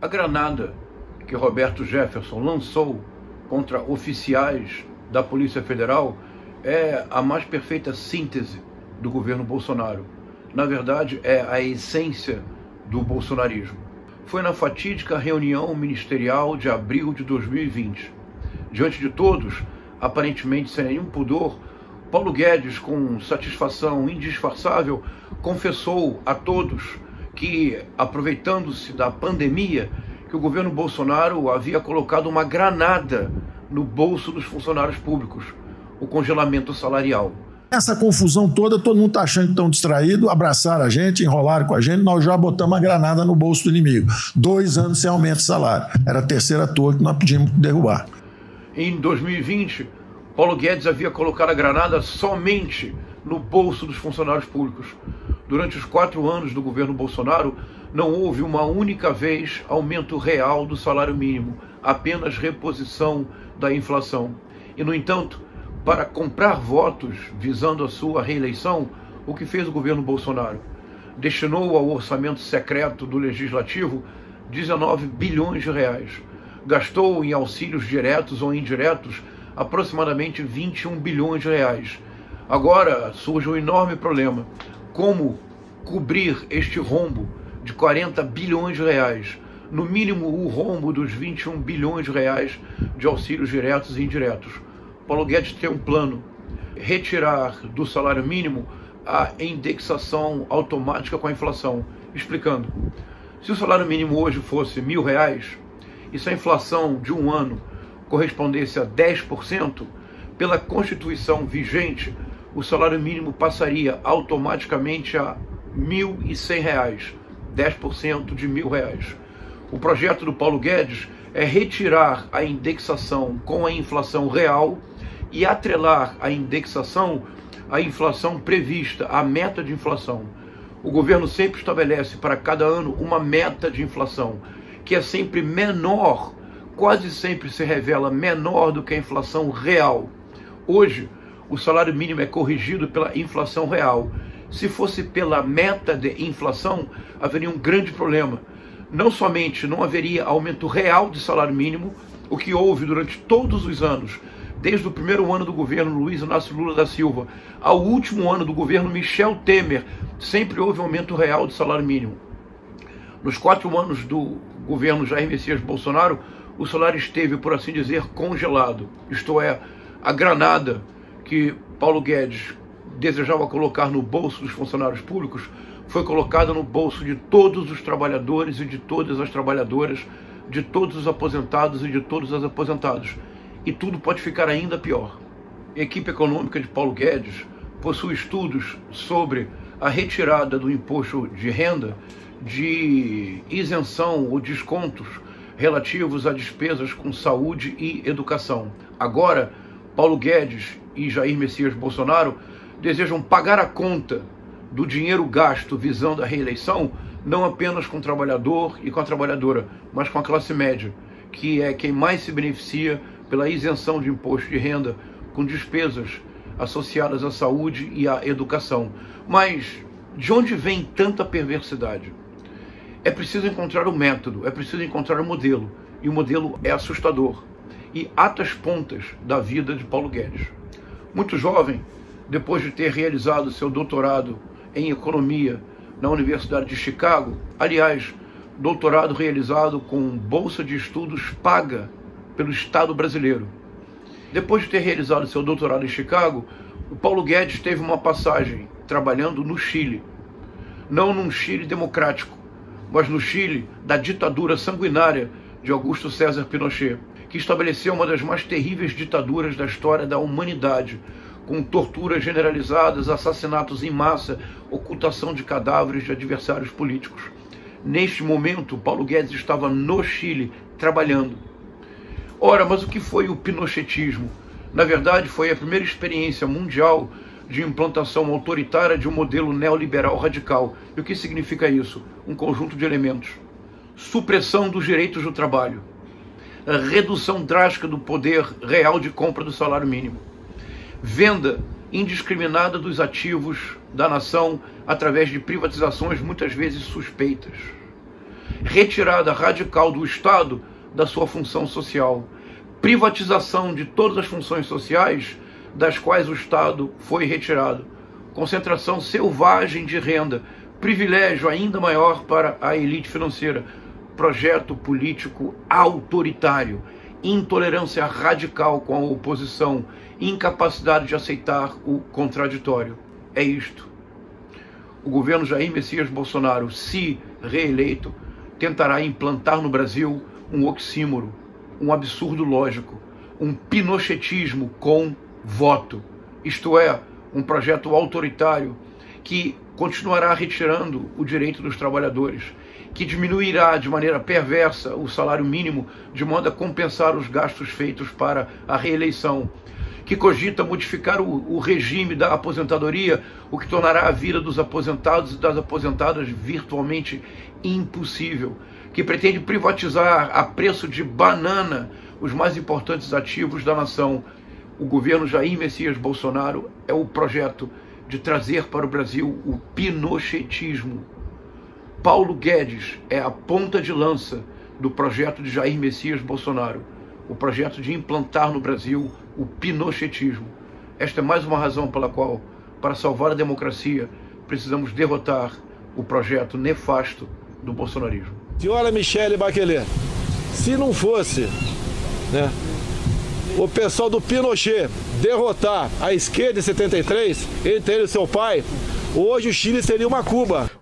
A granada que Roberto Jefferson lançou contra oficiais da Polícia Federal é a mais perfeita síntese do governo Bolsonaro. Na verdade, é a essência do bolsonarismo. Foi na fatídica reunião ministerial de abril de 2020. Diante de todos, aparentemente sem nenhum pudor, Paulo Guedes, com satisfação indisfarçável, confessou a todos que, aproveitando-se da pandemia, que o governo Bolsonaro havia colocado uma granada no bolso dos funcionários públicos, o congelamento salarial. Essa confusão toda, todo mundo está achando que estão distraídos, abraçaram a gente, enrolaram com a gente, nós já botamos a granada no bolso do inimigo. 2 anos sem aumento de salário. Era a terceira torre que nós pedimos derrubar. Em 2020, Paulo Guedes havia colocado a granada somente no bolso dos funcionários públicos. Durante os 4 anos do governo Bolsonaro, não houve uma única vez aumento real do salário mínimo, apenas reposição da inflação. E, no entanto, para comprar votos visando a sua reeleição, o que fez o governo Bolsonaro? Destinou ao orçamento secreto do Legislativo 19 bilhões de reais. Gastou em auxílios diretos ou indiretos aproximadamente 21 bilhões de reais. Agora surge um enorme problema. Como cobrir este rombo de 40 bilhões de reais? No mínimo o rombo dos 21 bilhões de reais de auxílios diretos e indiretos. Paulo Guedes tem um plano: retirar do salário mínimo a indexação automática com a inflação. Explicando, se o salário mínimo hoje fosse R$1.000, e se a inflação de um ano correspondesse a 10%, pela Constituição vigente, o salário mínimo passaria automaticamente a R$1.100, 10% de R$1.000. O projeto do Paulo Guedes é retirar a indexação com a inflação real e atrelar a indexação à inflação prevista, à meta de inflação. O governo sempre estabelece para cada ano uma meta de inflação, que é sempre menor, quase sempre se revela menor do que a inflação real. Hoje, o salário mínimo é corrigido pela inflação real. Se fosse pela meta de inflação, haveria um grande problema. Não somente não haveria aumento real de salário mínimo, o que houve durante todos os anos, desde o primeiro ano do governo Luiz Inácio Lula da Silva ao último ano do governo Michel Temer, sempre houve aumento real de salário mínimo. Nos 4 anos do governo Jair Messias Bolsonaro, o salário esteve, por assim dizer, congelado. Isto é, a granada que Paulo Guedes desejava colocar no bolso dos funcionários públicos foi colocada no bolso de todos os trabalhadores e de todas as trabalhadoras, de todos os aposentados e de todos os aposentados. E tudo pode ficar ainda pior. A equipe econômica de Paulo Guedes possui estudos sobre a retirada do imposto de renda, de isenção ou descontos relativos a despesas com saúde e educação. Agora, Paulo Guedes e Jair Messias Bolsonaro desejam pagar a conta do dinheiro gasto visando a reeleição, não apenas com o trabalhador e com a trabalhadora, mas com a classe média, que é quem mais se beneficia pela isenção de imposto de renda com despesas associadas à saúde e à educação. Mas de onde vem tanta perversidade? É preciso encontrar o método, é preciso encontrar o modelo, e o modelo é assustador e ata as pontas da vida de Paulo Guedes. Muito jovem, depois de ter realizado seu doutorado em economia na Universidade de Chicago, aliás, doutorado realizado com bolsa de estudos paga pelo Estado brasileiro. Depois de ter realizado seu doutorado em Chicago, o Paulo Guedes teve uma passagem trabalhando no Chile. Não num Chile democrático, mas no Chile da ditadura sanguinária de Augusto César Pinochet, que estabeleceu uma das mais terríveis ditaduras da história da humanidade, com torturas generalizadas, assassinatos em massa, ocultação de cadáveres de adversários políticos. Neste momento, Paulo Guedes estava no Chile, trabalhando. Ora, mas o que foi o pinochetismo? Na verdade, foi a primeira experiência mundial de implantação autoritária de um modelo neoliberal radical. E o que significa isso? Um conjunto de elementos. Supressão dos direitos do trabalho. A redução drástica do poder real de compra do salário mínimo. Venda indiscriminada dos ativos da nação através de privatizações muitas vezes suspeitas. retirada radical do Estado da sua função social, privatização de todas as funções sociais das quais o Estado foi retirado, concentração selvagem de renda, privilégio ainda maior para a elite financeira, projeto político autoritário, intolerância radical com a oposição, incapacidade de aceitar o contraditório. É isto. O governo Jair Messias Bolsonaro, se reeleito, tentará implantar no Brasil um oxímoro, um absurdo lógico, um pinochetismo com voto, isto é, um projeto autoritário que continuará retirando o direito dos trabalhadores, que diminuirá de maneira perversa o salário mínimo de modo a compensar os gastos feitos para a reeleição, que cogita modificar o regime da aposentadoria, o que tornará a vida dos aposentados e das aposentadas virtualmente impossível, que pretende privatizar a preço de banana os mais importantes ativos da nação. O governo Jair Messias Bolsonaro é o projeto de trazer para o Brasil o pinochetismo. Paulo Guedes é a ponta de lança do projeto de Jair Messias Bolsonaro, o projeto de implantar no Brasil o pinochetismo. Esta é mais uma razão pela qual, para salvar a democracia, precisamos derrotar o projeto nefasto do bolsonarismo. Senhora Michelle Bachelet, se não fosse, o pessoal do Pinochet derrotar a esquerda em 73, entre ele e seu pai, hoje o Chile seria uma Cuba.